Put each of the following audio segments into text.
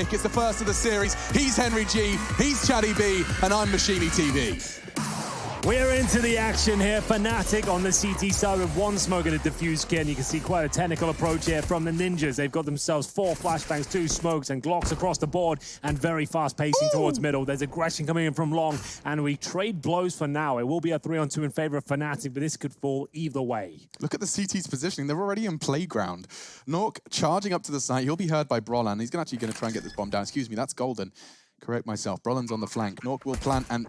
It's the first of the series. He's Henry G, he's Chatty B, and I'm Machini TV. We're into the action here. Fnatic on the CT side with one smoke and a diffuse kit. And you can see quite a technical approach here from the Ninjas. They've got themselves 4 flashbangs, 2 smokes, and Glocks across the board, and very fast pacing towards middle. There's aggression coming in from long, and we trade blows for now. It will be a 3-on-2 in favor of Fnatic, but this could fall either way. Look at the CT's positioning. They're already in playground. Nork charging up to the site. He'll be heard by Brolan. He's actually going to try and get this bomb down. Excuse me, that's Golden. Correct myself. Brolan's on the flank. Nork will plant and,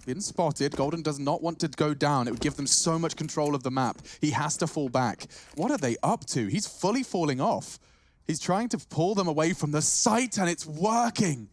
been spotted. Golden does not want to go down. It would give them so much control of the map. He has to fall back. What are they up to? He's fully falling off. He's trying to pull them away from the site, and it's working.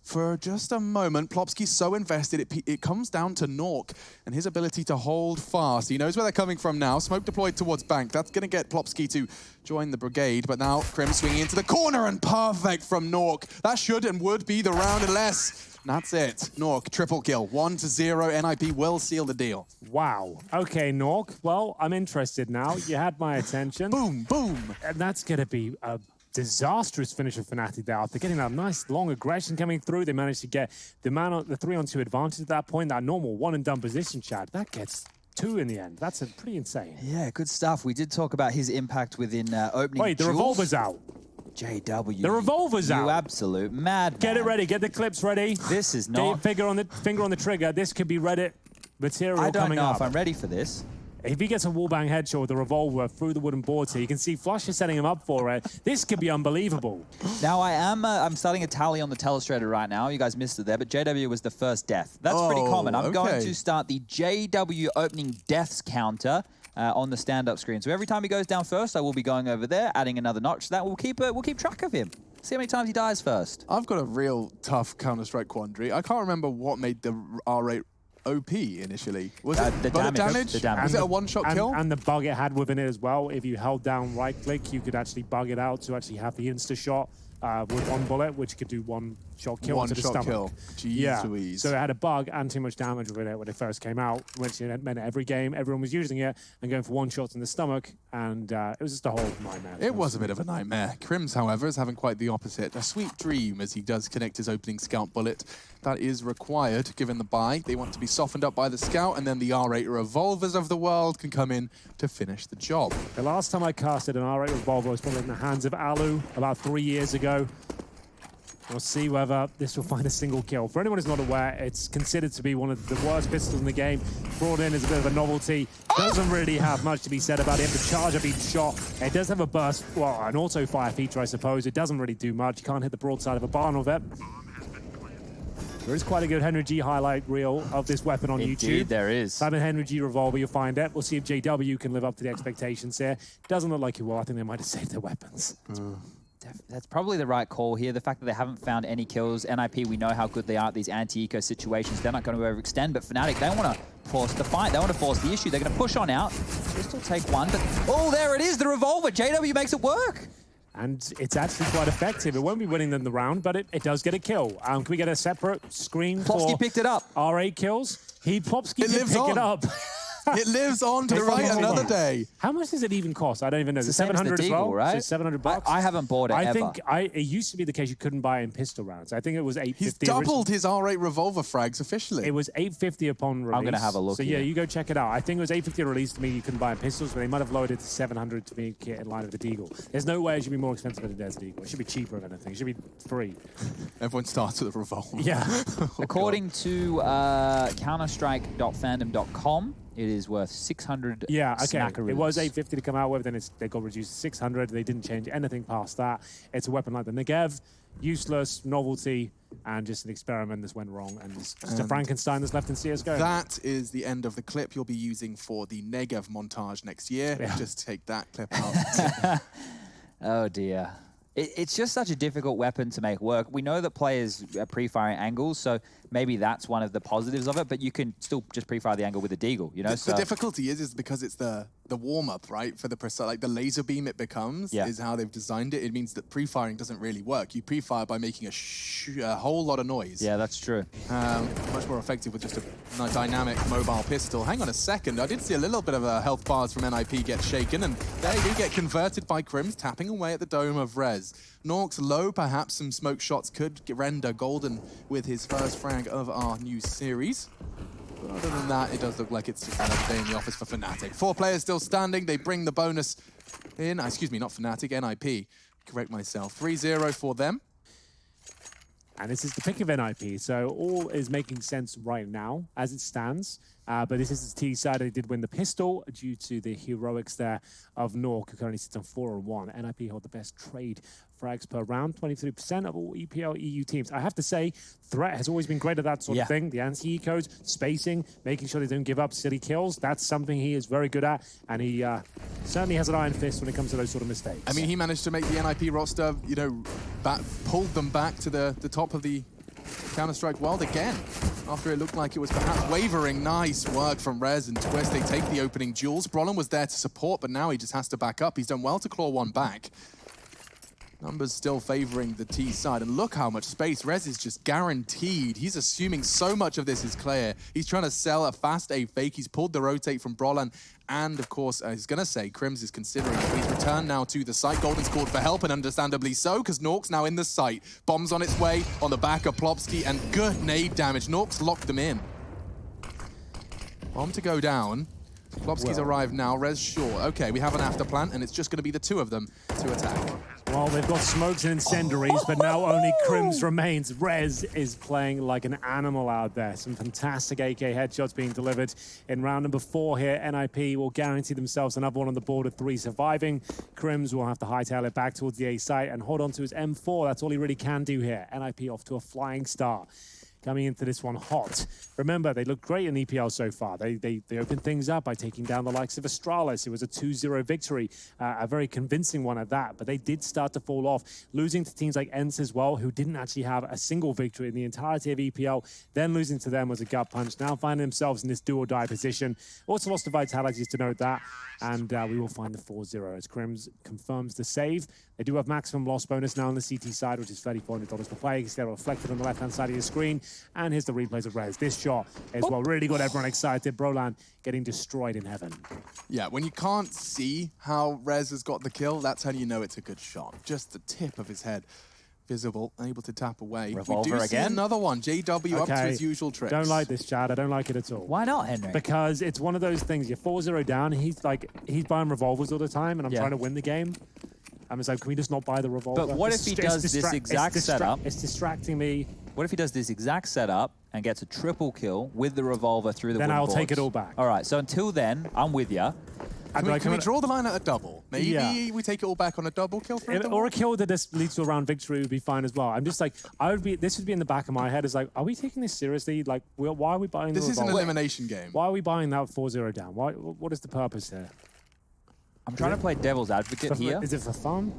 For just a moment, Plopsky's so invested, it comes down to Nork and his ability to hold fast. He knows where they're coming from now. Smoke deployed towards Bank. That's going to get Plopsky to join the brigade, but now Krim swinging into the corner, and perfect from Nork. That should and would be the round unless... That's it. Nork, triple kill. 1-0. NiP will seal the deal. Wow. Okay, Nork. Well, I'm interested now. You had my attention. Boom, boom. And that's going to be a disastrous finish of Fnatic there. After getting that nice long aggression coming through, they managed to get the 3-on-2 advantage at that point. That normal one-and-done position, Chad, that gets 2 in the end. That's pretty insane. Yeah, good stuff. We did talk about his impact within opening. Wait, the duels. revolver's out. JW. The revolver's out. You absolute madman. Get it ready. Get the clips ready. This is not... Finger on the trigger. This could be Reddit material coming up. I don't know if I'm ready for this. If he gets a wallbang headshot with a revolver through the wooden boards here, you can see Flush is setting him up for it. This could be unbelievable. Now, I'm starting a tally on the telestrator right now. You guys missed it there, but JW was the first death. That's pretty common. I'm going to start the JW opening deaths counter on the stand-up screen. So every time he goes down first, I will be going over there, adding another notch. So that we'll keep track of him. See how many times he dies first. I've got a real tough Counter-Strike quandary. I can't remember what made the R8 OP initially. Was it the damage? The damage. Was it a one-shot kill? And the bug it had within it as well. If you held down right-click, you could actually bug it out to actually have the insta-shot with one bullet, which could do one-shot kill to the stomach. Kill. Jeez Louise. So it had a bug and too much damage with it when it first came out, which it meant every game everyone was using it and going for one shots in the stomach, and it was just a whole nightmare. It was a bit of a nightmare. Krims, however, is having quite the opposite. A sweet dream as he does connect his opening scout bullet. That is required, given the buy. They want to be softened up by the scout, and then the R8 revolvers of the world can come in to finish the job. The last time I casted an R8 revolver was probably in the hands of Alu about 3 years ago. We'll see whether this will find a single kill. For anyone who's not aware, it's considered to be one of the worst pistols in the game. Brought in as a bit of a novelty. Doesn't really have much to be said about it. You have to charge up each shot. It does have a burst, well, an auto-fire feature, I suppose. It doesn't really do much. You can't hit the broadside of a barn with it. There is quite a good Henry G highlight reel of this weapon on YouTube. Indeed, there is. Type in Henry G revolver, you'll find it. We'll see if JW can live up to the expectations here. Doesn't look like he will. I think they might have saved their weapons. That's probably the right call here. The fact that they haven't found any kills. NiP, we know how good they are at these anti-eco situations. They're not going to overextend, but Fnatic, they want to force the fight. They want to force the issue. They're going to push on out. Crystal take one, but oh, there it is, the revolver. JW makes it work. And it's actually quite effective. It won't be winning them the round, but it does get a kill. Can we get a separate screen Plopsky for picked it up. R8 kills? Plopsky did pick it up. It lives on to fight another day. How much does it even cost? I don't even know. It's Is the it same as the 700 as well? Deagle, right? So 700 bucks? I haven't bought it ever. It used to be the case you couldn't buy in pistol rounds. I think it was 850. He's doubled his R8 revolver frags officially. It was 850 upon release. I'm going to have a look. So yeah, you go check it out. I think it was 850 released to me. You couldn't buy in pistols, but they might have lowered it to 700 to make it in line with the Deagle. There's no way it should be more expensive than a Desert Eagle. It should be cheaper if anything. It should be free. Everyone starts with a revolver. Yeah. According to counterstrike.fandom.com, it is worth 600 smackaroos. It was 850 to come out with, then they got reduced to 600. They didn't change anything past that. It's a weapon like the Negev, useless, novelty, and just an experiment that's went wrong. And it's just a Frankenstein that's left in CSGO. That is the end of the clip you'll be using for the Negev montage next year. Yeah. Just take that clip out. Oh dear. It's just such a difficult weapon to make work. We know that players are pre-firing angles, so maybe that's one of the positives of it, but you can still just pre-fire the angle with a Deagle, you know? The difficulty is because it's the the warm-up, right, for the like the laser beam it becomes is how they've designed it. It means that pre-firing doesn't really work. You pre-fire by making a whole lot of noise. Yeah, that's true. Much more effective with just a dynamic mobile pistol. Hang on a second, I did see a little bit of a health bars from NiP get shaken, and they do get converted by Crims, tapping away at the dome of Rez. Nork's low, perhaps some smoke shots could render Golden with his first frag of our new series. But other than that, it does look like it's just another day in the office for Fnatic. 4 players still standing. They bring the bonus in. Excuse me, not Fnatic, NiP. Correct myself. 3-0 for them. And this is the pick of NiP, so all is making sense right now as it stands. But this is the T side. They did win the pistol due to the heroics there of Nork, who currently sits on 4-1. NiP hold the best trade frags per round, 23% of all EPL EU teams. I have to say, Threat has always been great at that sort of thing. The anti-ecos, spacing, making sure they don't give up silly kills. That's something he is very good at, and he certainly has an iron fist when it comes to those sort of mistakes. I mean, he managed to make the NiP roster, you know, pulled them back to the top of the Counter-Strike world again, after it looked like it was perhaps wavering. Nice work from Rez and Twist. They take the opening duels. Brolin was there to support, but now he just has to back up. He's done well to claw one back. Numbers still favoring the T side, and look how much space. Rez is just guaranteed. He's assuming so much of this is clear. He's trying to sell a fast A fake. He's pulled the rotate from Brolin, and of course, he's going to say Crims is considering it. He's returned now to the site. Golden's called for help, and understandably so, because Nork's now in the site. Bombs on its way on the back of Plopsky, and good nade damage. Nork's locked them in. Bomb to go down. Plopsky's arrived now. Rez short. Okay, we have an after plant, and it's just going to be the 2 of them to attack. Well, they've got smokes and incendiaries, but now only Crims remains. Rez is playing like an animal out there. Some fantastic AK headshots being delivered in round number 4 here. NiP will guarantee themselves another one on the board of 3 surviving. Crims will have to hightail it back towards the A site and hold on to his M4. That's all he really can do here. NiP off to a flying start. Coming into this one hot. Remember, they look great in EPL so far. They opened things up by taking down the likes of Astralis. It was a 2-0 victory, a very convincing one at that. But they did start to fall off, losing to teams like ENCE as well, who didn't actually have a single victory in the entirety of EPL. Then losing to them was a gut punch. Now finding themselves in this do-or-die position. Also lost the vitalities to note that. And we will find the 4-0 as Crims confirms the save. They do have maximum loss bonus now on the CT side, which is $3,400 per play. They're reflected on the left-hand side of your screen. And here's the replays of Rez. This shot is what really got everyone excited. Brolan getting destroyed in heaven. Yeah, when you can't see how Rez has got the kill, that's how you know it's a good shot. Just the tip of his head visible, able to tap away. Revolver we do again. See another one. JW up to his usual tricks. Don't like this, Chad. I don't like it at all. Why not, Henry? Because it's one of those things. You're 4-0 down. He's buying revolvers all the time, and I'm trying to win the game. I'm just like, can we just not buy the revolver? But what if he does this exact setup? It's distracting me. What if he does this exact setup and gets a triple kill with the revolver through the Then wooden I'll boards? take it all back. All right, so until then, I'm with you. Can we draw the line at a double? Maybe we take it all back on a double kill for or a kill that just leads to a round victory would be fine as well. I'm just like, this would be in the back of my head. Is like, are we taking this seriously? Like, why are we buying this? The This is an elimination game. Why are we buying that 4-0 down? What is the purpose here? I'm trying to play devil's advocate here. Is it for fun?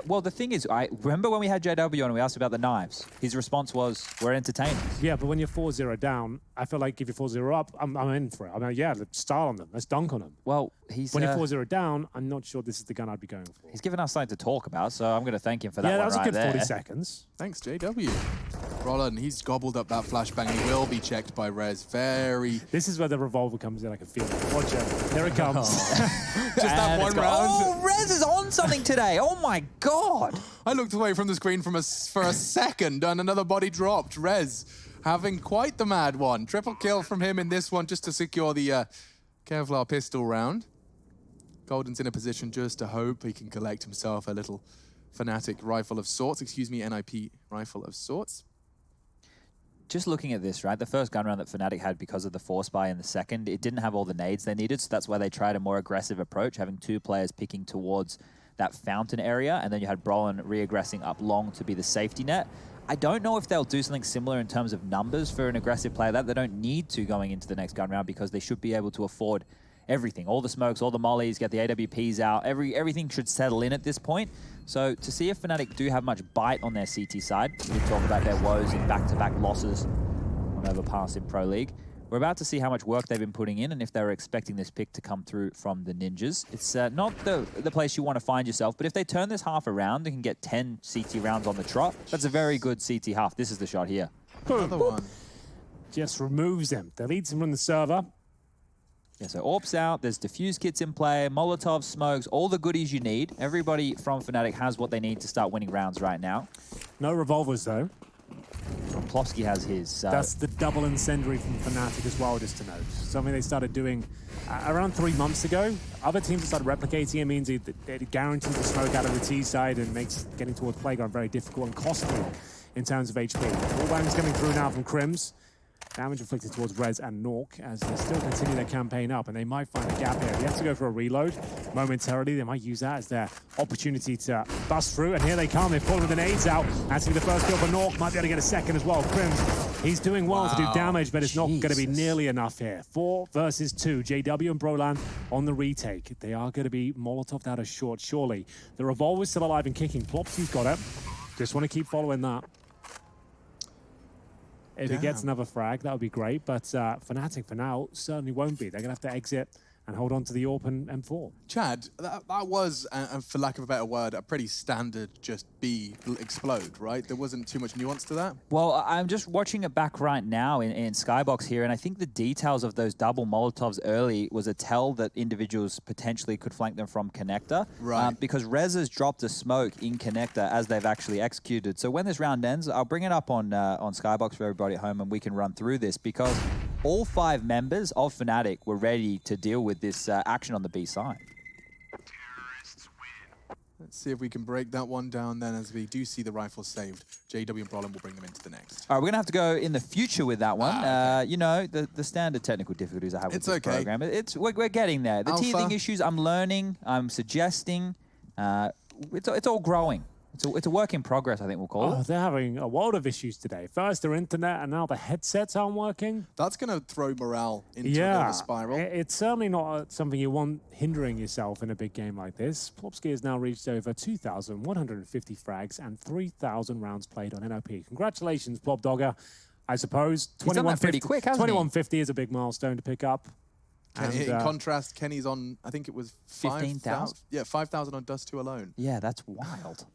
Well, the thing is, I remember when we had JW on and we asked about the knives. His response was, we're entertainers. Yeah, but when you're 4-0 down, I feel like if you're 4-0 up, I'm in for it. I mean, yeah, let's style on them. Let's dunk on them. Well, when you're 4-0 down, I'm not sure this is the gun I'd be going for. He's given us something to talk about, so I'm going to thank him for that one. Yeah, that was right a good there. 40 seconds. Thanks, JW. Brolin, he's gobbled up that flashbang. He will be checked by Rez. This is where the revolver comes in. I can feel it. Watch it. Here it comes. Just that one round. Oh, Rez is on something today. Oh my God. I looked away from the screen for a second and another body dropped. Rez having quite the mad one. Triple kill from him in this one just to secure the Kevlar pistol round. Golden's in a position just to hope he can collect himself a little Fnatic rifle of sorts. Excuse me, NiP rifle of sorts. Just looking at this, right, the first gun round that Fnatic had because of the force buy in the second, it didn't have all the nades they needed, so that's why they tried a more aggressive approach, having 2 players picking towards that fountain area, and then you had Brolin re-aggressing up long to be the safety net. I don't know if they'll do something similar in terms of numbers for an aggressive player. That they don't need to going into the next gun round because they should be able to afford everything. All the smokes, all the mollies, get the AWPs out. Everything should settle in at this point. So to see if Fnatic do have much bite on their CT side, we talk about their woes in back-to-back losses on Overpass in Pro League. We're about to see how much work they've been putting in and if they were expecting this pick to come through from the Ninjas. It's not the place you want to find yourself, but if they turn this half around, they can get 10 CT rounds on the trot. That's a very good CT half. This is the shot here. Another one. Just removes him. Deletes him from the server. Yeah, so AWP's out, there's diffuse kits in play, Molotov, smokes, all the goodies you need. Everybody from Fnatic has what they need to start winning rounds right now. No revolvers, though. Plofsky has his. That's the double incendiary from Fnatic as well, just to note. Something they started doing around 3 months ago. Other teams have started replicating it. Means it guarantees the smoke out of the T side and makes getting towards playground very difficult and costly in terms of HP. Wallbang's coming through now from Crims. Damage inflicted towards Rez and Nork as they still continue their campaign up, and they might find a gap here. They have to go for a reload momentarily. They might use that as their opportunity to bust through, and here they come. They've pulled the nades out. Actually, the first kill for Nork. Might be able to get a second as well. Crims, he's doing well to do damage, but it's not going to be nearly enough here. 4 versus 2. JW and Broland on the retake. They are going to be Molotoved out of short, surely. The revolver's still alive and kicking. Plopsy's got it. Just want to keep following that. If it gets another frag, that would be great, but Fnatic for now certainly won't be. They're going to have to exit and hold on to the AWP and M4. Chad, that was, for lack of a better word, a pretty standard just B explode, right? There wasn't too much nuance to that? Well, I'm just watching it back right now in Skybox here, and I think the details of those double Molotovs early was a tell that individuals potentially could flank them from connector. Right. Because Rez has dropped a smoke in connector as they've actually executed. So when this round ends, I'll bring it up on Skybox for everybody at home, and we can run through this, because all 5 members of Fnatic were ready to deal with this action on the B side. Let's see if we can break that one down then, as we do see the rifle saved. JW and Brolin will bring them into the next. All right, we're going to have to go in the future with that one. Okay. You know, the standard technical difficulties I have with this program. We're getting there. The Alpha. teething issues, I'm learning, I'm suggesting. It's all growing. It's a work in progress, I think we'll call it. They're having a world of issues today. First, their internet, and now the headsets aren't working. That's going to throw morale into a bit of a spiral. It's certainly not something you want hindering yourself in a big game like this. Plopsky has now reached over 2,150 frags and 3,000 rounds played on NOP. Congratulations, Plop Dogger. I suppose He's done that pretty quick, hasn't he? 2150 is a big milestone to pick up. In contrast, Kenny's on, I think it was 15,000. Yeah, 5,000 on Dust 2 alone. Yeah, that's wild.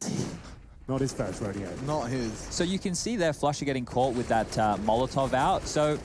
Not his first rodeo. Not his. So you can see there Flusher getting caught with that Molotov out. So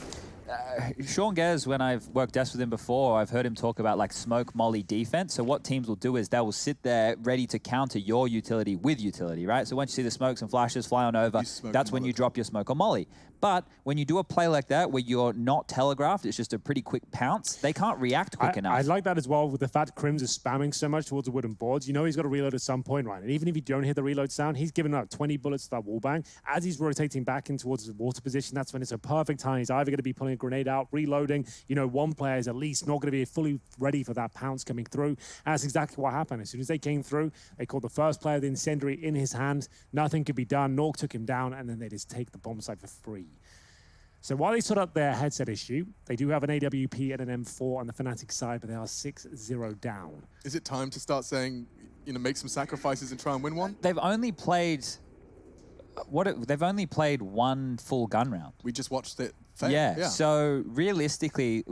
Sean Gez, when I've worked desk with him before, I've heard him talk about like smoke molly defense. So what teams will do is they will sit there ready to counter your utility with utility, right? So once you see the smokes and flashes fly on over, that's when you drop your smoke or molly. But when you do a play like that where you're not telegraphed, it's just a pretty quick pounce, they can't react quick enough. I like that as well with the fact Crims is spamming so much towards the wooden boards. You know he's got to reload at some point, right? And even if you don't hear the reload sound, he's giving out 20 bullets to that wallbang. As he's rotating back in towards the water position, that's when it's a perfect time. He's either going to be pulling a grenade out, reloading. You know, one player is at least not going to be fully ready for that pounce coming through. And that's exactly what happened. As soon as they came through, they called the first player the incendiary in his hand. Nothing could be done. Nork took him down, and then they just take the bomb site for free. So while they sort out their headset issue, they do have an AWP and an M4 on the Fnatic side, but they are 6-0 down. Is it time to start saying, you know, make some sacrifices and try and win one? They've only played they've only played one full gun round. We just watched it fail. Yeah. So realistically,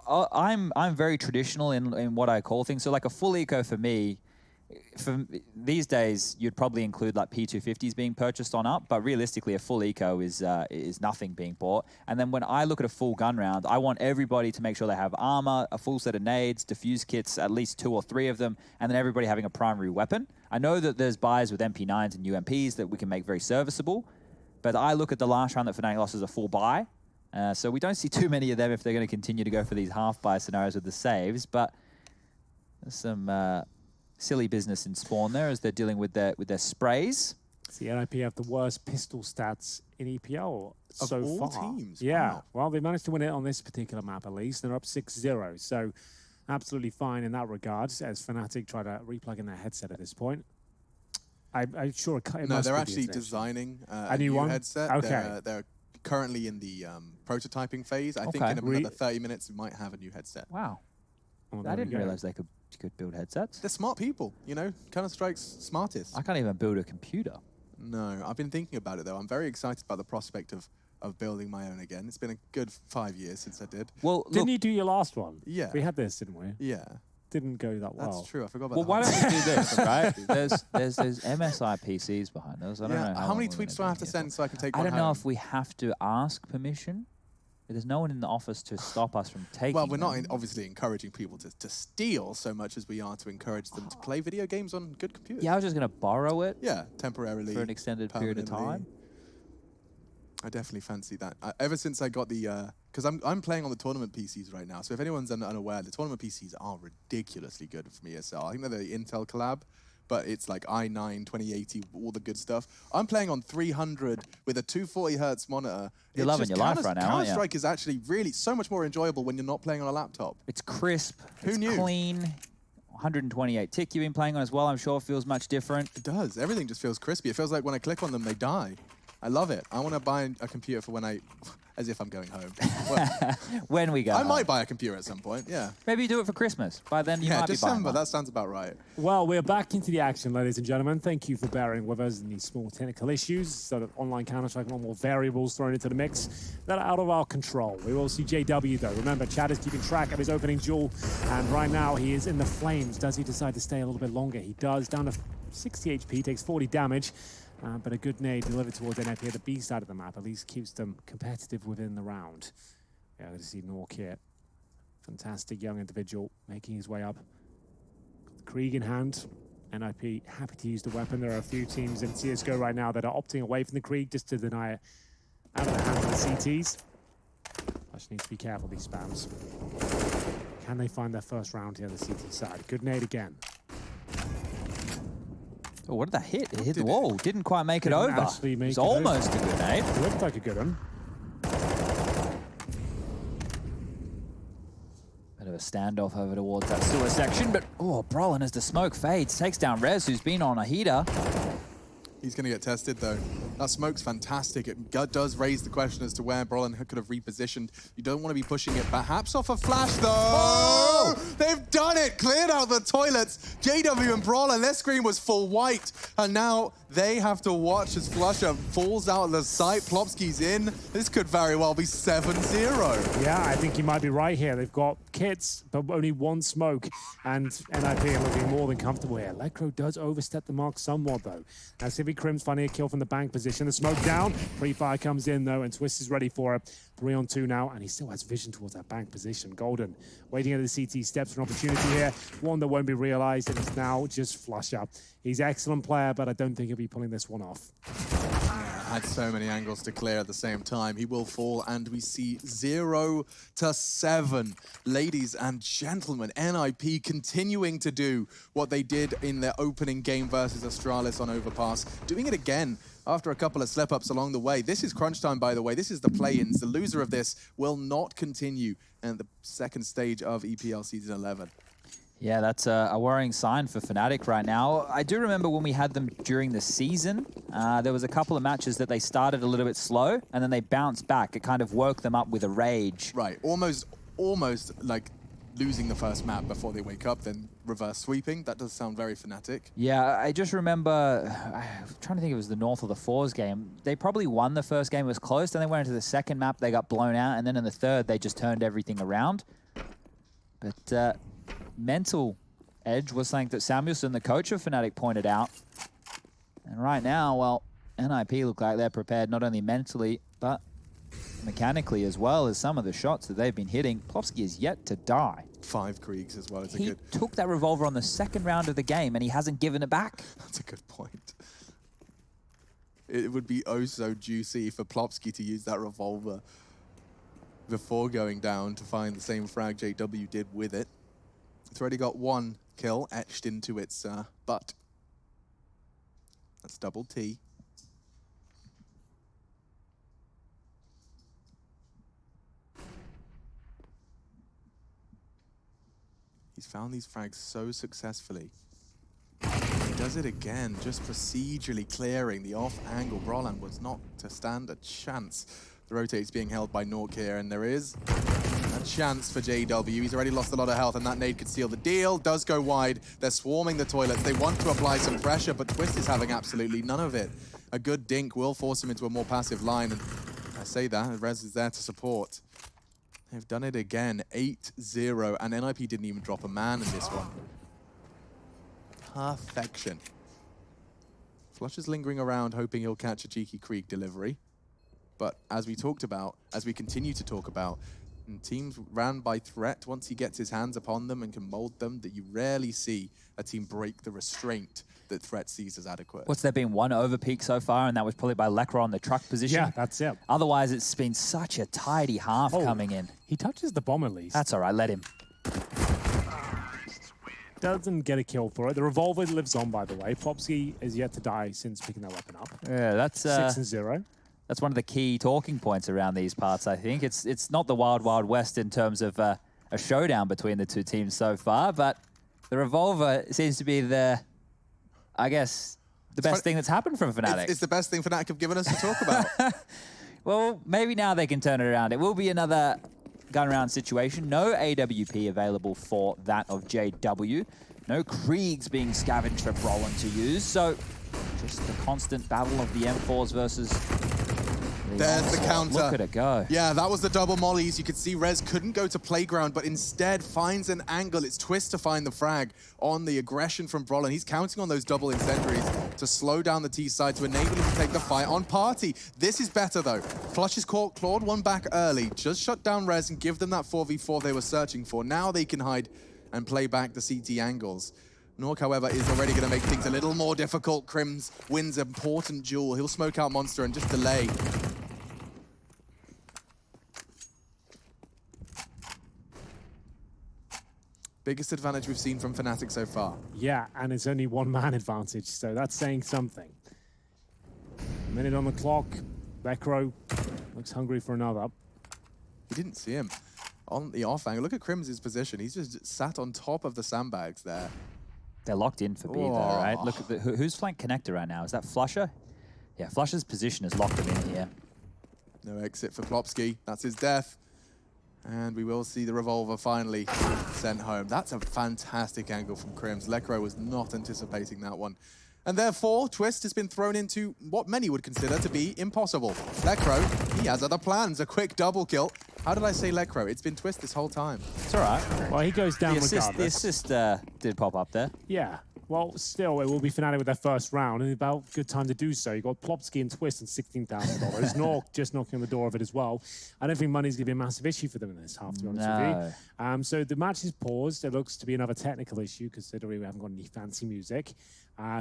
I'm very traditional in what I call things. So like a full eco for me, these days, you'd probably include like P250s being purchased on up, but realistically, a full eco is nothing being bought. And then when I look at a full gun round, I want everybody to make sure they have armor, a full set of nades, diffuse kits, at least 2 or 3 of them, and then everybody having a primary weapon. I know that there's buys with MP9s and UMPs that we can make very serviceable, but I look at the last round that Fnatic lost as a full buy. So we don't see too many of them if they're going to continue to go for these half buy scenarios with the saves, but there's some silly business in Spawn there as they're dealing with their sprays. The NiP have the worst pistol stats in EPL so of all far. teams. Yeah, Wow. well, they managed to win it on this particular map at least. They're up 6-0, so absolutely fine in that regard as Fnatic try to replug in their headset at this point. I'm sure it No, must they're be actually the designing a new one? headset. Okay. They're currently in the prototyping phase. I think in another 30 minutes, we might have a new headset. Wow. Oh, I there we didn't go. realize they could build headsets. They're smart people, you know? Counter-Strike's smartest. I can't even build a computer. No, I've been thinking about it though. I'm very excited about the prospect of building my own again. It's been a good 5 years since I did. Well, didn't you do your last one? Yeah. We had this, didn't we? Yeah. Didn't go that well. That's true. I forgot about Well, that. why don't we do this, right? There's MSI PCs behind us. I don't know How many tweets do I have to send so I can take I one don't know home? if we have to ask permission. There's no one in the office to stop us from taking Well, we're not them. obviously encouraging people to steal so much as we are to encourage them to play video games on good computers. Yeah, I was just going to borrow it Yeah, temporarily. for an extended period of permanently. time. I definitely fancy that. Ever since I got the, because I'm playing on the tournament PCs right now. So if anyone's unaware, the tournament PCs are ridiculously good from ESL. I think they're the Intel collab, but it's like i9, 2080, all the good stuff. I'm playing on 300 with a 240 hertz monitor. You're loving your life right now, aren't you? Counter-Strike is actually really so much more enjoyable when you're not playing on a laptop. It's crisp. Who it's knew? Clean. 128 tick you've been playing on as well. I'm sure feels much different. It does. Everything just feels crispy. It feels like when I click on them, they die. I love it. I want to buy a computer for when I, as if I'm going home. Well, When we go I home. might buy a computer at some point, yeah. Maybe you do it for Christmas. By then you Yeah, might be buying December, one. that sounds about right. Well, we're back into the action, ladies and gentlemen. Thank you for bearing with us in these small technical issues. So that online Counter-Strike, more variables thrown into the mix that are out of our control. We will see JW though. Remember, Chad is keeping track of his opening duel, and right now he is in the flames. Does he decide to stay a little bit longer? He does, down to 60 HP, takes 40 damage. But a good nade delivered towards NiP at the B side of the map at least keeps them competitive within the round. Yeah, good to see Nork here. Fantastic young individual making his way up. Got the Krieg in hand. NiP happy to use the weapon. There are a few teams in CSGO right now that are opting away from the Krieg just to deny it out of the hands of the CTs. Just need to be careful, these spams. Can they find their first round here on the CT side? Good nade again. Oh, what did that hit? It hit the did it? wall. Didn't quite make it Didn't over. actually make It's it over. almost a grenade. It looked like a good one. Bit of a standoff over towards that sewer section, but oh, Brolin as the smoke fades, takes down Rez, who's been on a heater. He's going to get tested, though. That smoke's fantastic. It does raise the question as to where Brolin could have repositioned. You don't want to be pushing it perhaps off a flash, though. Oh! They've done it! Cleared out the toilets. JW and Brolin, their screen was full white. And now they have to watch as Flusher falls out of the sight. Plopsky's in. This could very well be 7-0. Yeah, I think you might be right here. They've got kits, but only one smoke, and NiP are looking more than comfortable here. Electro does overstep the mark somewhat, though. Now, Civi Crim's finding a kill from the bank position. The smoke down. Pre-fire comes in, though, and Twist is ready for it. 3-on-2 now, and he still has vision towards that bank position. Golden waiting at the CT steps for an opportunity here. One that won't be realized, and it's now just Flusher. He's an excellent player, but I don't think he'll be pulling this one off. Had so many angles to clear at the same time. He will fall, and we see 0-7. Ladies and gentlemen, NiP continuing to do what they did in their opening game versus Astralis on Overpass, doing it again after a couple of slip-ups along the way. This is crunch time, by the way. This is the play-ins. The loser of this will not continue in the second stage of EPL Season 11. Yeah, that's a worrying sign for Fnatic right now. I do remember when we had them during the season, there was a couple of matches that they started a little bit slow, and then they bounced back. It kind of woke them up with a rage. Right, almost like losing the first map before they wake up, then reverse sweeping. That does sound very Fnatic. Yeah, I just remember, I'm trying to think if it was the North or the Fours game. They probably won the first game, it was close, then they went into the second map, they got blown out, and then in the third, they just turned everything around. But mental edge was something that Samuelson, the coach of Fnatic, pointed out. And right now, well, NiP look like they're prepared not only mentally, but mechanically as well as some of the shots that they've been hitting. Plopsky is yet to die. 5 Kriegs as well as a He good... took that revolver on the second round of the game and he hasn't given it back. That's a good point. It would be oh so juicy for Plopsky to use that revolver before going down to find the same frag JW did with it. It's already got 1 kill etched into its butt. That's double T. He's found these frags so successfully. He does it again, just procedurally clearing the off angle. Brolin was not to stand a chance. The rotate's being held by Nork here, and there is a chance for JW. He's already lost a lot of health, and that nade could seal the deal. Does go wide. They're swarming the toilets. They want to apply some pressure, but Twist is having absolutely none of it. A good dink will force him into a more passive line, and I say that, Rez is there to support. They've done it again, 8-0, and NiP didn't even drop a man in this one. Perfection. Flush is lingering around, hoping he'll catch a cheeky Krieg delivery. But as we talked about, as we continue to talk about, teams ran by threat, once he gets his hands upon them and can mold them, that you rarely see a team break the restraint that threat sees as adequate. What's there been one overpeak so far, and that was probably by Lekra on the truck position? Yeah, that's it. Otherwise, it's been such a tidy half coming in. He touches the bomb at least. That's all right, let him. Doesn't get a kill for it. The revolver lives on, by the way. Popsky is yet to die since picking that weapon up. Yeah, that's 6-0. That's one of the key talking points around these parts, I think. It's not the Wild Wild West in terms of a showdown between the two teams so far, but the revolver seems to be the, I guess, the best thing that's happened from Fnatic. It's the best thing Fnatic have given us to talk about. Well, maybe now they can turn it around. It will be another gun round situation. No AWP available for that of JW. No Kriegs being scavenged for Brolin to use. So just the constant battle of the M4s versus... There's the counter. Look at it go. Yeah, that was the double mollies. You could see Rez couldn't go to playground, but instead finds an angle. It's Twist to find the frag on the aggression from Brolin. He's counting on those double incendiaries to slow down the T side, to enable him to take the fight on Party. This is better, though. Flush has clawed one back early. Just shut down Rez and give them that 4v4 they were searching for. Now they can hide and play back the CT angles. Nork, however, is already going to make things a little more difficult. Crims wins an important duel. He'll smoke out Monster and just delay. Biggest advantage we've seen from Fnatic so far. Yeah, and it's only one man advantage, so that's saying something. A minute on the clock. Lekro looks hungry for another. We didn't see him on the off angle. Look at Crims' position. He's just sat on top of the sandbags there. They're locked in for B though, right? Look at who's flank connector right now? Is that Flusher? Yeah, Flusher's position has locked him in here. No exit for Plopsky. That's his death. And we will see the revolver finally sent home. That's a fantastic angle from Crims. Lekro was not anticipating that one. And therefore, Twist has been thrown into what many would consider to be impossible. Lekro, he has other plans. A quick double kill. How did I say Lekro? It's been Twist this whole time. It's all right. Well, he goes down regardless. The assist did pop up there. Yeah. Well, still, it will be Fnatic with their first round, and about good time to do so. You got Plopsky and Twist and $16,000. Nork just knocking on the door of it as well. I don't think money's going to be a massive issue for them in this half, to be honest with you. So the match is paused. It looks to be another technical issue, considering we haven't got any fancy music.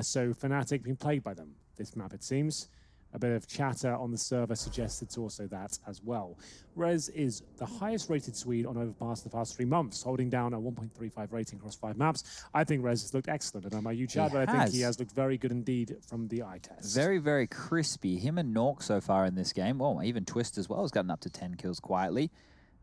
So Fnatic being played by them, this map, it seems. A bit of chatter on the server suggests it's also that as well. Rez is the highest rated Swede on Overpass the past 3 months, holding down a 1.35 rating across 5 maps. I think Rez has looked excellent. I don't know about you, Chad, but I think he has looked very good indeed from the eye test. Very, very crispy. Him and Nork so far in this game. Well, even Twist as well has gotten up to 10 kills quietly.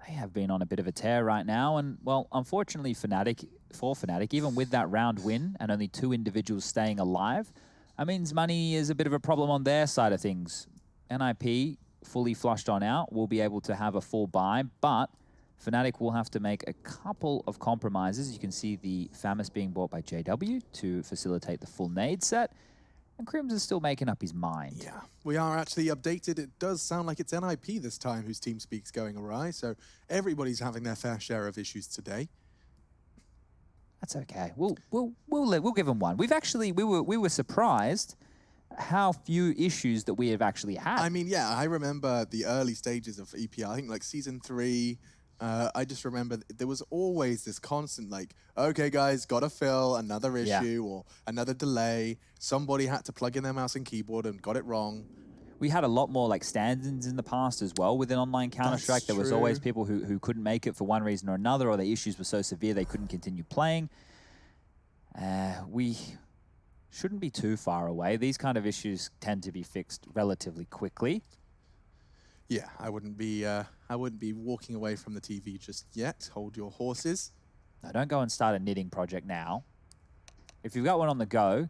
They have been on a bit of a tear right now. And, well, unfortunately for Fnatic, even with that round win and only 2 individuals staying alive, that means money is a bit of a problem on their side of things. NiP, fully flushed on out, will be able to have a full buy, but Fnatic will have to make a couple of compromises. You can see the Famis being bought by JW to facilitate the full nade set, and Crims is still making up his mind. Yeah, we are actually updated. It does sound like it's NiP this time whose team speak's going awry, so everybody's having their fair share of issues today. That's okay. We'll give them one. We were surprised how few issues that we have actually had. I mean, yeah, I remember the early stages of EPL. I think like season 3. I just remember there was always this constant like, okay, guys, gotta fill another issue or another delay. Somebody had to plug in their mouse and keyboard and got it wrong. We had a lot more like stand-ins in the past as well within online Counter-Strike. There was always people who couldn't make it for one reason or another, or the issues were so severe they couldn't continue playing. We shouldn't be too far away. These kind of issues tend to be fixed relatively quickly. Yeah, I wouldn't be walking away from the TV just yet. Hold your horses. No, don't go and start a knitting project now. If you've got one on the go,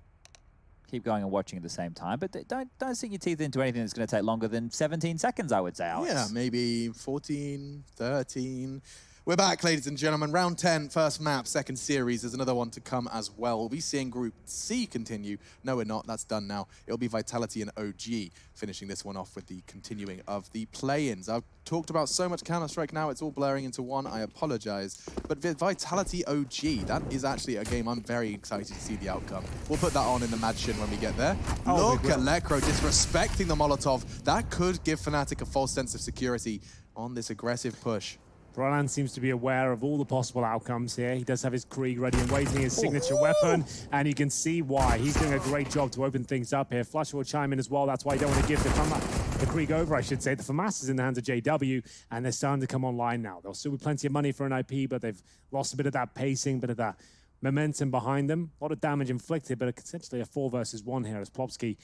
keep going and watching at the same time, but don't sink your teeth into anything that's going to take longer than 17 seconds, I would say, Alex. Yeah, maybe 14, 13. We're back, ladies and gentlemen. Round 10, first map, second series. There's another one to come as well. We'll be seeing Group C continue. No, we're not. That's done now. It'll be Vitality and OG finishing this one off with the continuing of the play-ins. I've talked about so much Counter-Strike now, it's all blurring into one. I apologize. But Vitality OG, that is actually a game I'm very excited to see the outcome. We'll put that on in the Madshin when we get there. Look at Lekro disrespecting the Molotov. That could give Fnatic a false sense of security on this aggressive push. Brolan seems to be aware of all the possible outcomes here. He does have his Krieg ready and waiting, his signature weapon, and you can see why. He's doing a great job to open things up here. Flusher will chime in as well. That's why you don't want to give the Krieg over, I should say. The FAMAS is in the hands of JW, and they're starting to come online now. There'll still be plenty of money for an NiP, but they've lost a bit of that pacing, bit of that momentum behind them. A lot of damage inflicted, but essentially a 4 versus 1 here as Plopsky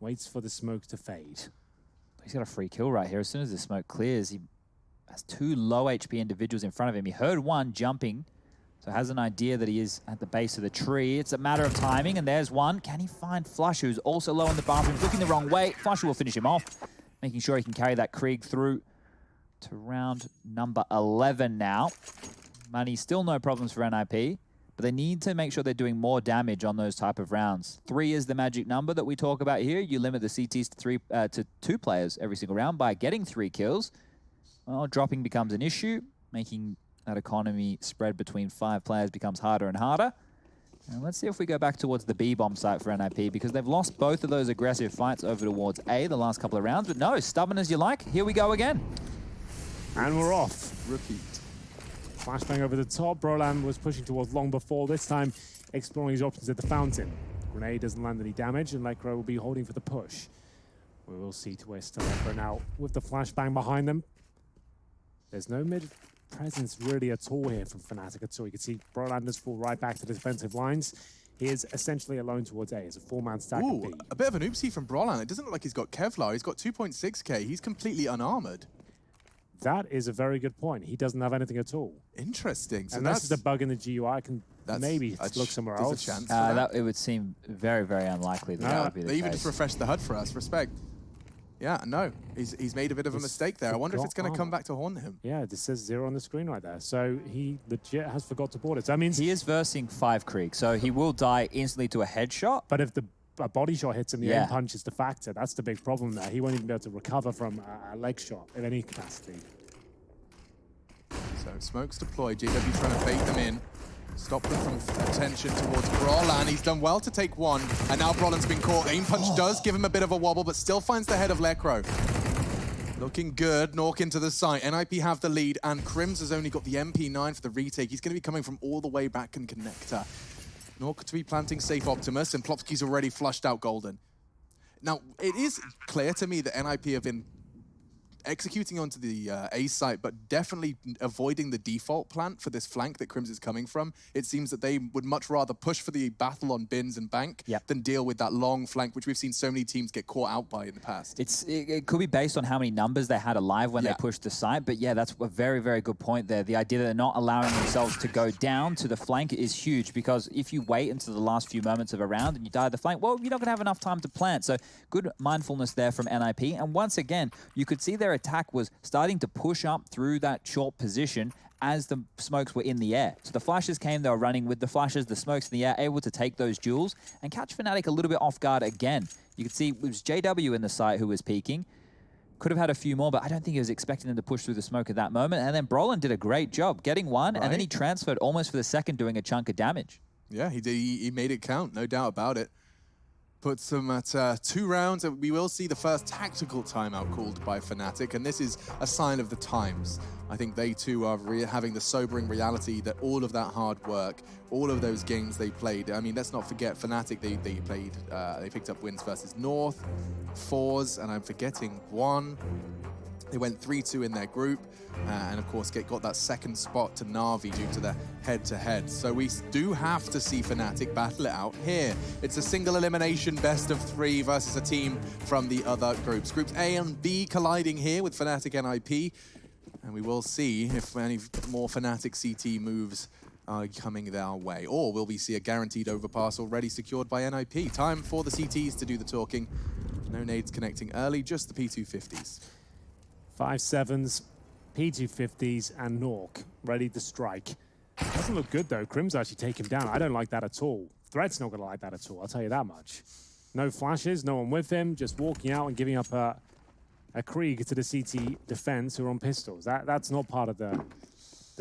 waits for the smoke to fade. He's got a free kill right here. As soon as the smoke clears, he has 2 low HP individuals in front of him. He heard one jumping, so has an idea that he is at the base of the tree. It's a matter of timing, and there's one. Can he find Flush, who's also low in the bathroom, looking the wrong way? Flusher will finish him off, making sure he can carry that Krieg through to round number 11 now. Money, still no problems for NiP, but they need to make sure they're doing more damage on those type of rounds. 3 is the magic number that we talk about here. You limit the CTs to 2 players every single round by getting 3 kills. Well, dropping becomes an issue, making that economy spread between 5 players becomes harder and harder. And let's see if we go back towards the B-bomb site for NiP, because they've lost both of those aggressive fights over towards A the last couple of rounds. But no, stubborn as you like, here we go again. And we're off. Repeat. Flashbang over the top. Brolan was pushing towards long before, this time exploring his options at the fountain. Grenade doesn't land any damage, and Lekro will be holding for the push. We will see to where still Lekro now with the flashbang behind them. There's no mid presence really at all here from Fnatic at all. You can see Brolanders fall right back to the defensive lines. He is essentially alone towards A. It's a 4-man stack of B. A bit of an oopsie from Brolan. It doesn't look like he's got Kevlar. He's got 2.6k. He's completely unarmored. That is a very good point. He doesn't have anything at all. Interesting. So and that's the bug in the GUI. I can maybe look somewhere else. A chance for that. It would seem very, very unlikely that would be the case. They even just refreshed the HUD for us. Respect. Yeah, no, he's made a bit of a mistake there. I wonder if it's going to come back to haunt him. Yeah, this says 0 on the screen right there. So he legit has forgot to board it. So that means he is versing 5 Krieg, so he will die instantly to a headshot. But if a body shot hits him, the aim punch is the factor. That's the big problem there. He won't even be able to recover from a leg shot in any capacity. So smokes deployed. JW trying to bait them in. Stop them from attention towards Brolan. He's done well to take one, and now Brolan's been caught. Aim punch does give him a bit of a wobble, but still finds the head of Lekro. Looking good. Nork into the site. NiP have the lead, and Crims has only got the MP9 for the retake. He's going to be coming from all the way back in connector. Nork to be planting safe Optimus, and Plopsky's already flushed out Golden. Now, it is clear to me that NiP have been executing onto the A site, but definitely avoiding the default plant for this flank that Crims is coming from. It seems that they would much rather push for the battle on bins and bank than deal with that long flank, which we've seen so many teams get caught out by in the past. It could be based on how many numbers they had alive when they pushed the site, but yeah, that's a very, very good point there. The idea that they're not allowing themselves to go down to the flank is huge, because if you wait until the last few moments of a round and you die at the flank, well, you're not going to have enough time to plant. So good mindfulness there from NiP. And once again, you could see their attack was starting to push up through that short position as the smokes were in the air. So the flashes came, they were running with the flashes, the smokes in the air, able to take those duels and catch Fnatic a little bit off guard again. You could see it was JW in the site who was peeking. Could have had a few more, but I don't think he was expecting them to push through the smoke at that moment. And then Brolan did a great job getting one, and then he transferred almost for the second, doing a chunk of damage. Yeah, he did. He made it count, no doubt about it. Puts them at 2 rounds, and we will see the first tactical timeout called by Fnatic, and this is a sign of the times. I think they too are having the sobering reality that all of that hard work, all of those games they played. I mean, let's not forget Fnatic. They picked up wins versus North, 4s, and I'm forgetting 1. They went 3-2 in their group, and of course got that second spot to Na'Vi due to the head-to-head. So we do have to see Fnatic battle it out here. It's a single elimination best of 3 versus a team from the other groups. Groups A and B colliding here with Fnatic and NiP, and we will see if any more Fnatic CT moves are coming their way, or will we see a guaranteed overpass already secured by NiP? Time for the CTs to do the talking. No nades connecting early, just the P250s. 5-7s. P250s and Nork ready to strike. Doesn't look good though. Crim's actually take him down. I don't like that at all. Threat's not going to like that at all, I'll tell you that much. No flashes, no one with him, just walking out and giving up a Krieg to the CT defense who are on pistols. That's not part of the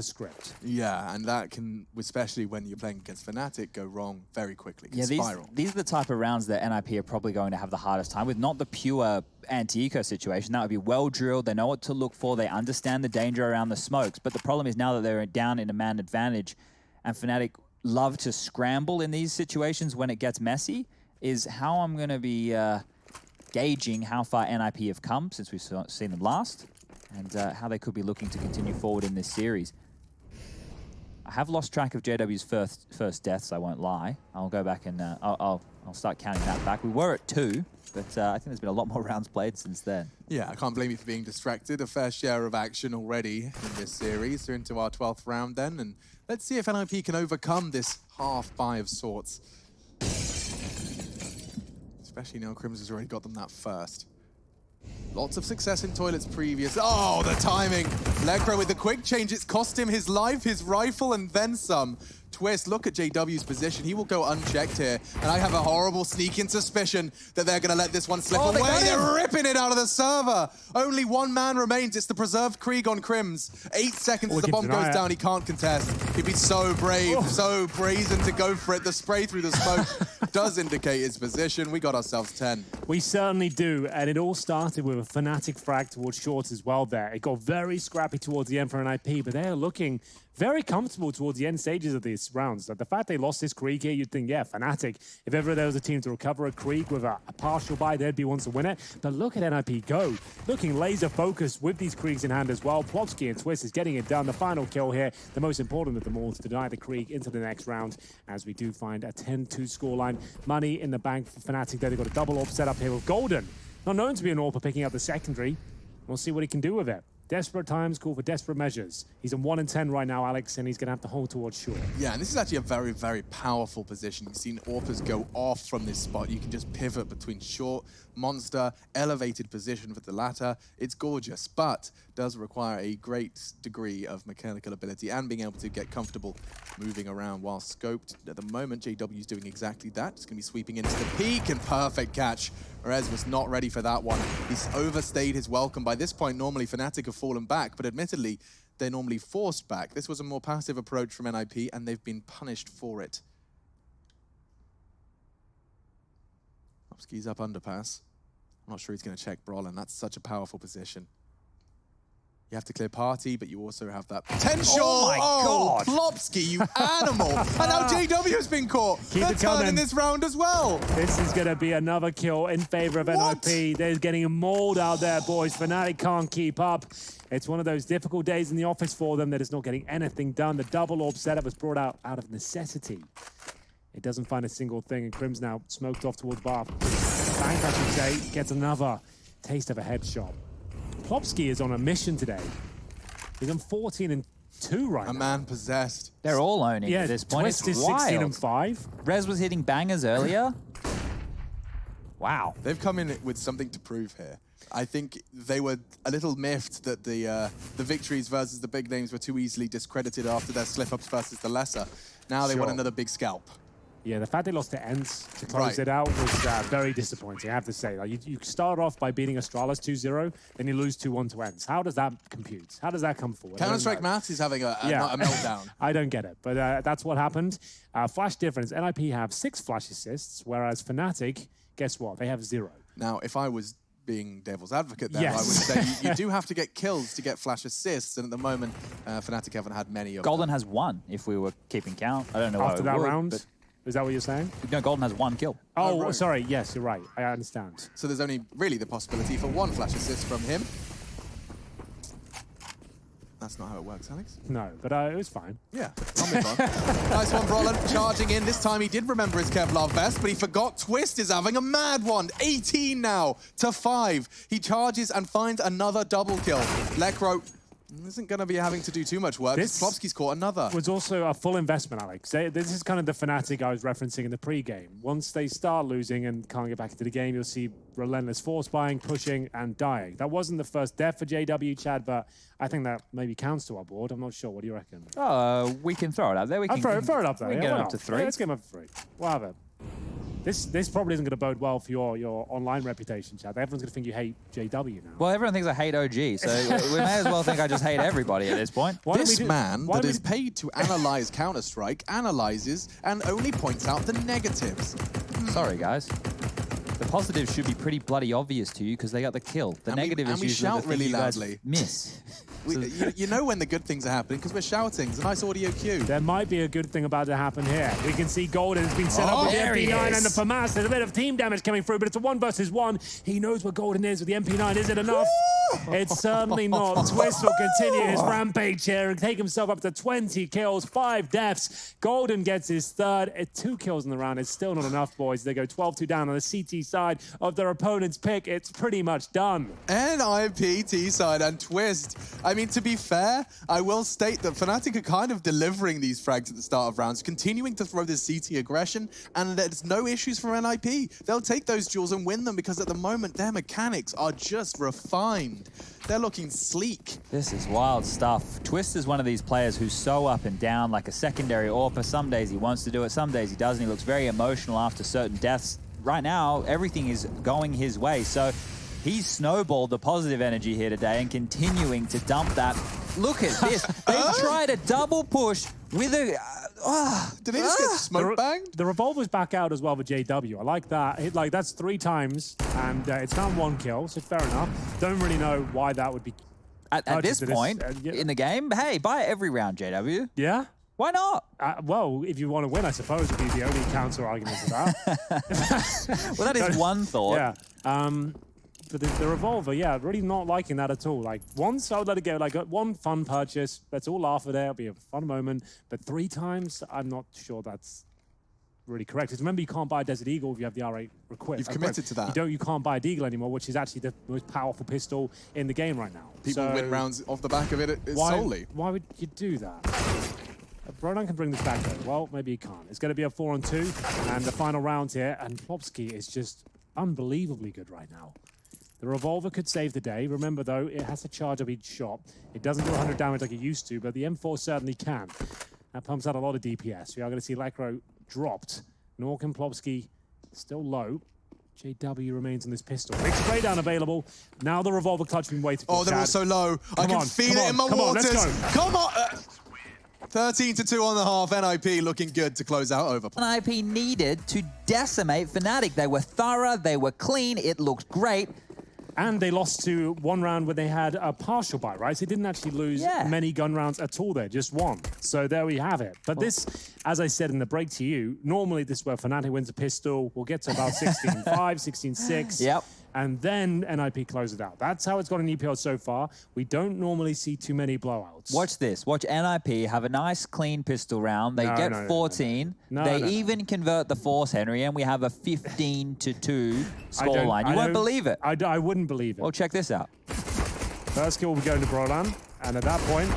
script. Yeah, and that can, especially when you're playing against Fnatic, go wrong very quickly. Yeah, these are the type of rounds that NiP are probably going to have the hardest time with. Not the pure anti-eco situation. That would be well drilled. They know what to look for. They understand the danger around the smokes. But the problem is now that they're down in a man advantage, and Fnatic love to scramble in these situations when it gets messy, is how I'm going to be gauging how far NiP have come since we've seen them last, and how they could be looking to continue forward in this series. I have lost track of JW's first deaths, I won't lie. I'll go back and I'll start counting that back. We were at 2, but I think there's been a lot more rounds played since then. Yeah, I can't blame you for being distracted. A fair share of action already in this series. We're into our 12th round then, and let's see if NiP can overcome this half-buy of sorts. Especially now Crims has already got them that first. Lots of success in Toilets previous. Oh, the timing! Lekr0 with the quick change. It's cost him his life, his rifle, and then some. Twist, look at JW's position. He will go unchecked here. And I have a horrible sneaking suspicion that they're going to let this one slip away. They're ripping it out of the server. Only one man remains. It's the preserved Krieg on Crims. 8 seconds as the bomb goes down. He can't contest. He'd be so brave, so brazen to go for it. The spray through the smoke does indicate his position. We got ourselves 10. We certainly do. And it all started with a Fnatic frag towards short as well there. It got very scrappy towards the end for NiP, but they are looking very comfortable towards the end stages of these rounds. Like the fact they lost this Krieg here, you'd think, yeah, Fnatic, if ever there was a team to recover a Krieg with a partial buy, they'd be ones to win it. But look at NiP go. Looking laser focused with these Kriegs in hand as well. Plopsky and Twist is getting it done. The final kill here, the most important of them all, to deny the Krieg into the next round, as we do find a 10-2 scoreline. Money in the bank for Fnatic there. They've got a double AWP set up here with Golden. Not known to be an AWPer, picking up the secondary. We'll see what he can do with it. Desperate times call for desperate measures. He's on 1 in 10 right now, Alex, and he's going to have to hold towards short. Yeah, and this is actually a very, very powerful position. You've seen AWPers go off from this spot. You can just pivot between short, monster, elevated position for the latter. It's gorgeous, but does require a great degree of mechanical ability and being able to get comfortable moving around while scoped. At the moment, JW's doing exactly that. It's going to be sweeping into the peak, and perfect catch. Rez was not ready for that one. He's overstayed his welcome. By this point, normally Fnatic have fallen back, but admittedly, they're normally forced back. This was a more passive approach from NiP, and they've been punished for it. Plopsky's up underpass. I'm not sure he's going to check Brolin. That's such a powerful position. You have to clear party, but you also have that potential. Oh my God! Plopsky, you animal! And now JW has been caught. They're turning this round as well. This is going to be another kill in favor of NiP. They're getting mauled out there, boys. Fnatic can't keep up. It's one of those difficult days in the office for them that is not getting anything done. The double AWP setup was brought out of necessity. It doesn't find a single thing, and Crim's now smoked off towards Bath. Bank, I should say, gets another taste of a headshot. Plopsky is on a mission today. He's on 14 and 2 right now. A man possessed. They're all owning at this point. Twist it's is wild. 16 and 5. Rez was hitting bangers earlier. Wow. They've come in with something to prove here. I think they were a little miffed that the victories versus the big names were too easily discredited after their slip-ups versus the lesser. Now they want another big scalp. Yeah, the fact they lost to ENCE to close it out was very disappointing, I have to say. Like, you start off by beating Astralis 2-0, then you lose 2-1 to ENCE. How does that compute? How does that come forward? Counter-Strike Maths is having a meltdown. I don't get it, but that's what happened. Flash difference, NiP have 6 flash assists, whereas Fnatic, guess what? They have 0. Now, if I was being devil's advocate there, I would say you do have to get kills to get flash assists, and at the moment, Fnatic haven't had many of Golden them. has 1, if we were keeping count. I don't know After why that would, round? but Is that what you're saying? no, Golden has 1 kill. Oh, right. sorry. Yes, you're right. I understand. So there's only really the possibility for 1 flash assist from him. That's not how it works, Alex. No, but it was fine. Yeah, I'll move on. Nice one, Brolin, charging in. This time he did remember his Kevlar vest, but he forgot Twist is having a mad one. 18 now to 5. He charges and finds another double kill. Lekr0 Isn't going to be having to do too much work. Plopsky's caught another. Was also a full investment, Alex. This is kind of the Fnatic I was referencing in the pre-game. Once they start losing and can't get back into the game, you'll see relentless force buying, pushing, and dying. That wasn't the first death for JW, Chad, but I think that maybe counts to our board. I'm not sure. What do you reckon? We can throw it up there. I'll throw it up there. We can get it up to 3. Yeah, let's get him up to 3. We'll have it. This probably isn't going to bode well for your online reputation, Chad. Everyone's going to think you hate JW now. Well, everyone thinks I hate OG, so we may as well think I just hate everybody at this point. This man that is paid to analyze Counter-Strike analyzes and only points out the negatives. Sorry, guys. The positives should be pretty bloody obvious to you because they got the kill. The negative is usually the thing you guys miss. You know when the good things are happening because we're shouting. It's a nice audio cue. There might be a good thing about to happen here. We can see Golden has been set up with the MP9 and the FAMAS. There's a bit of team damage coming through, but it's a 1 versus 1. He knows where Golden is with the MP9. Is it enough? It's certainly not. Twist will continue his rampage here and take himself up to 20 kills, 5 deaths. Golden gets his 3rd. 2 kills in the round. It's still not enough, boys. They go 12-2 down on the CT side of their opponent's pick. It's pretty much done. NiP T side and Twist. I mean, to be fair, I will state that Fnatic are kind of delivering these frags at the start of rounds, continuing to throw this CT aggression, and there's no issues for NiP. They'll take those duels and win them because at the moment, their mechanics are just refined. They're looking sleek. This is wild stuff. Twist is one of these players who's so up and down, like a secondary AWP. Some days he wants to do it, some days he doesn't. He looks very emotional after certain deaths. Right now, everything is going his way. So he's snowballed the positive energy here today and continuing to dump that. Look at this. They tried a double push with a... Did he just get smoke banged? The revolver's back out as well with JW. I like that. That's 3 times, and it's found 1 kill, so fair enough. Don't really know why that would be... At this point in the game, hey, buy it every round, JW. Yeah? Why not? Well, if you want to win, I suppose would be the only counter argument to that. Well, that is one thought. Yeah. But the revolver, yeah, really not liking that at all. Like, once I would let it go, like, 1 fun purchase, let's all laugh at it, it'll be a fun moment. But 3 times, I'm not sure that's really correct. Because remember, you can't buy a Desert Eagle if you have the R8 equipped. You've committed to that. You can't buy a Deagle anymore, which is actually the most powerful pistol in the game right now. People win rounds off the back of it solely. Why would you do that? Brodan can bring this back though. Well, maybe he can't. It's going to be a 4-on-2 and the final round here. And Plopsky is just unbelievably good right now. The revolver could save the day. Remember though, it has to charge up each shot. It doesn't do 100 damage like it used to, but the M4 certainly can. That pumps out a lot of DPS. We are going to see Lekro dropped. Nork and Plopsky still low. JW remains on this pistol. Big spray down available. Now the revolver clutch been waiting for. Oh, they're all so low. I can feel it in my waters. Let's go. Come on. 13-2 on the half. NiP looking good to close out Overpass. NiP needed to decimate Fnatic. They were thorough. They were clean. It looked great. And they lost to 1 round where they had a partial buy, right? So they didn't actually lose many gun rounds at all there, just 1. So there we have it. But this, as I said in the break to you, normally this is where Fnatic wins a pistol. We'll get to about 16-5, 16-6. Yep. And then NiP closes it out. That's how it's gone in EPL so far. We don't normally see too many blowouts. Watch this. Watch NiP have a nice, clean pistol round. They get 14. They even convert the force, Henry, and we have a 15-2 scoreline. You won't believe it. I wouldn't believe it. Well, check this out. First kill will be going to Brodan. And at that point,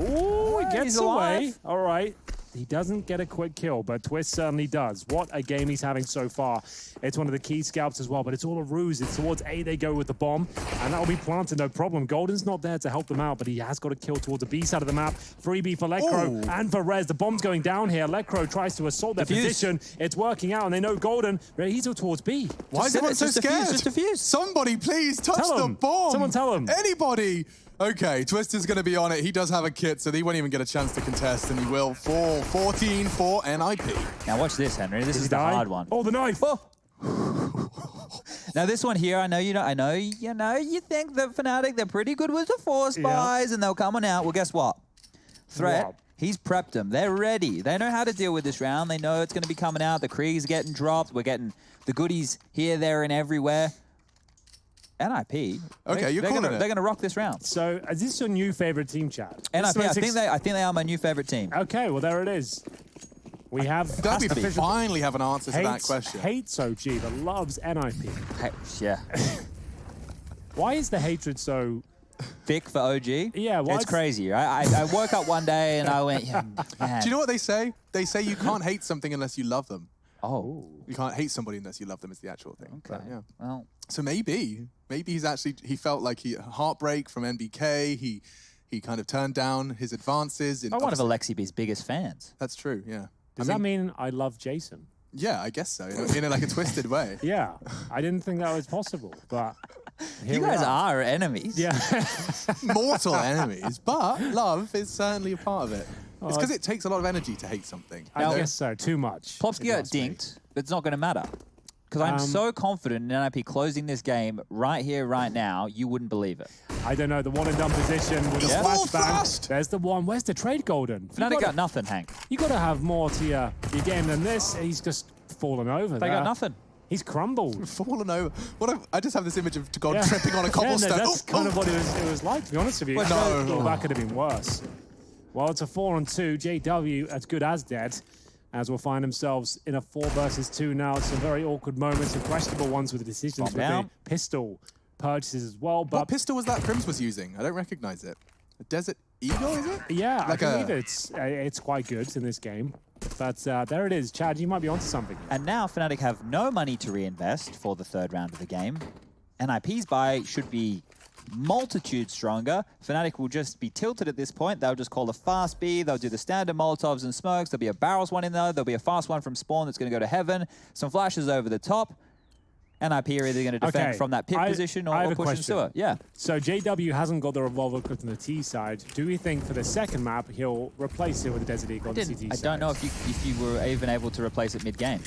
ooh, he gets away. All right. He doesn't get a quick kill, but Twist certainly does. What a game he's having so far. It's one of the key scalps as well, but it's all a ruse. It's towards A they go with the bomb, and that'll be planted, no problem. Golden's not there to help them out, but he has got a kill towards the B side of the map. 3B for Lekro and for Rez. The bomb's going down here. Lekro tries to assault their position. It's working out, and they know Golden. He's towards B. Why is everyone so scared? Just defuse. Somebody please touch the bomb. Someone tell him. Anybody. Okay, Twister's going to be on it. He does have a kit, so he won't even get a chance to contest, and he will fall 14 for NiP. Now watch this, Henry. This is the hard one. Oh, the knife. Oh. Now this one here, I know you think that Fnatic, they're pretty good with the force buys, and they'll come on out. Well, guess what? Threat. He's prepped them. They're ready. They know how to deal with this round. They know it's going to be coming out. The Krieg's getting dropped. We're getting the goodies here, there, and everywhere. NiP. Okay, you're calling it. They're gonna rock this round. So, is this your new favorite team, Chad? NiP. I think they are my new favorite team. Okay, well there it is. We have. Don't we finally have an answer to that question? Hates OG, but loves NiP. Yeah. Why is the hatred so Vic for OG. Yeah, well, it's crazy, right? I woke up one day and I went, yeah, man. Do you know what they say? They say you can't hate something unless you love them. Oh. You can't hate somebody unless you love them is the actual thing. Okay. But, yeah. Well. So maybe he felt like heartbreak from NBK. He kind of turned down his advances. I'm one of Alexi B's biggest fans. That's true, yeah. Does that mean I love Jason? Yeah, I guess so. In like a twisted way. Yeah, I didn't think that was possible, but you guys are enemies. Yeah. Mortal enemies, but love is certainly a part of it. It's because it takes a lot of energy to hate something. I guess so, too much. Plopsky got dinked, but it's not going to matter. Because I'm so confident in NiP closing this game right here, right now, you wouldn't believe it. I don't know, the one and done position with a flashbang. There's the one. Where's the trade, Golden? Fnatic got nothing, Hank. You got to have more to your game than this. He's just fallen over. They got nothing. He's crumbled. Fallen over. I just have this image of God tripping on a cobblestone. Yeah, no, that's kind of what it was like, to be honest with you. Well, no. That could have been worse. Well, it's a 4-on-2. JW as good as dead, as we'll find themselves in a 4 versus 2 now. Some very awkward moments and questionable ones with the decisions with the pistol purchases as well. But what pistol was that Crims was using? I don't recognize it. A Desert Eagle, is it? Yeah, like I believe it's quite good in this game. But there it is. Chad, you might be onto something. And now Fnatic have no money to reinvest for the 3rd round of the game. NiP's buy should be multitude stronger. Fnatic will just be tilted at this point. They'll just call a fast B. They'll do the standard Molotovs and smokes. There'll be a barrels one in there. There'll be a fast one from spawn that's going to go to heaven. Some flashes over the top. NiP are either going to defend from that pit position or push into it. Yeah. So JW hasn't got the revolver equipped on the T side. Do we think for the second map he'll replace it with the Desert Eagle on the CT side? I don't know if you were even able to replace it mid-game.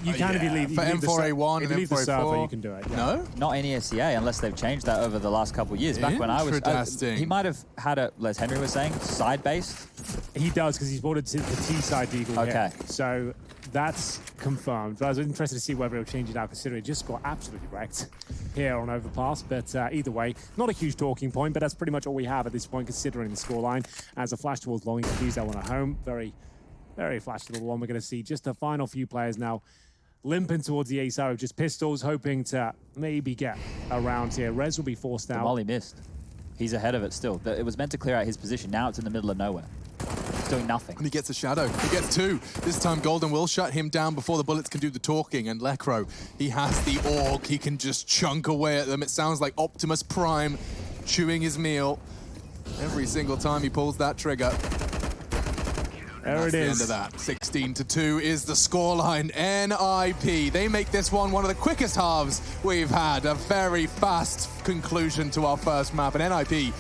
You can if you leave for M4A1 and leave the server, M4A4. you can do it. Yeah. No? Not any SCA unless they've changed that over the last couple of years. Back when I was... he might have had a, as Henry was saying, side-based. He does because he's bought it to the T side Eagle here. So that's confirmed. But I was interested to see whether he'll change it out, considering it just got absolutely wrecked here on Overpass. But either way, not a huge talking point, but that's pretty much all we have at this point, considering the scoreline. As a flash towards long, he can use that one at home. Very, very flash little one. We're going to see just the final few players now limping towards the A side with just pistols, hoping to maybe get around here. Rez will be forced out. Molly missed. He's ahead of it still. It was meant to clear out his position. Now it's in the middle of nowhere. He's doing nothing. And he gets a shadow. He gets 2. This time Golden will shut him down before the bullets can do the talking. And Lekro, he has the AUG. He can just chunk away at them. It sounds like Optimus Prime chewing his meal every single time he pulls that trigger. There it is. The end of that. 16-2 is the scoreline. NiP. They make this one of the quickest halves we've had. A very fast conclusion to our first map. And NiP,